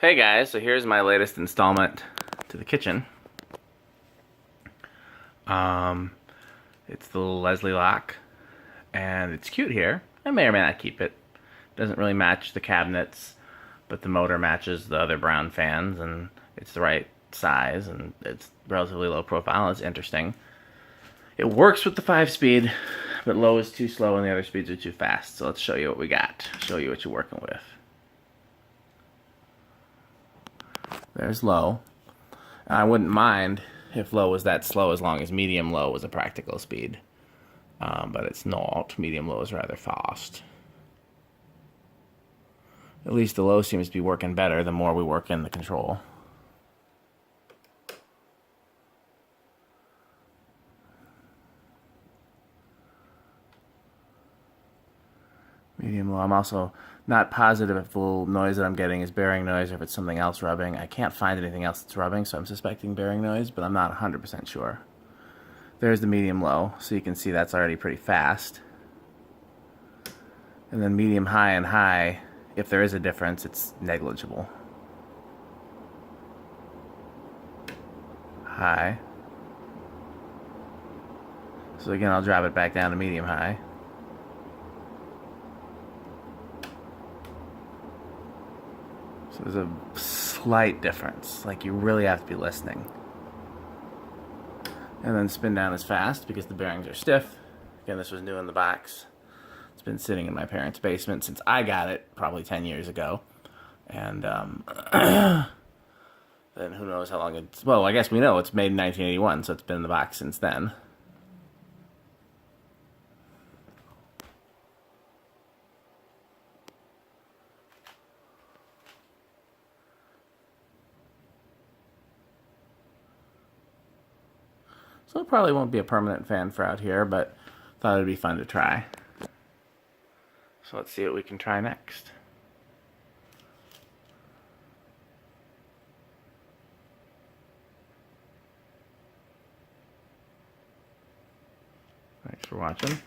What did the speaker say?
Hey guys, so here's my latest installment to the kitchen. It's the little Leslie Locke, and it's cute here. I may or may not keep it. Doesn't really match the cabinets, but the motor matches the other brown fans, and it's the right size, and it's relatively low profile. It's interesting. It works with the 5-speed, but low is too slow and the other speeds are too fast. So let's show you what we got. Show you what you're working with. There's low. I wouldn't mind if low was that slow as long as medium low was a practical speed. But it's not. Medium low is rather fast. At least the low seems to be working better the more we work in the control. Medium low. I'm also not positive if the little noise that I'm getting is bearing noise or if it's something else rubbing. I can't find anything else that's rubbing, so I'm suspecting bearing noise, but I'm not 100% sure. There's the medium low, so you can see that's already pretty fast. And then medium high and high, if there is a difference, it's negligible. High. So again, I'll drop it back down to medium high. So there's a slight difference, like you really have to be listening. And then spin down as fast because the bearings are stiff. Again, this was new in the box. It's been sitting in my parents' basement since I got it, probably 10 years ago. And then who knows how long it's... Well, I guess we know it's made in 1981, so it's been in the box since then. So it probably won't be a permanent fan for out here, but thought it'd be fun to try. So let's see what we can try next. Thanks for watching.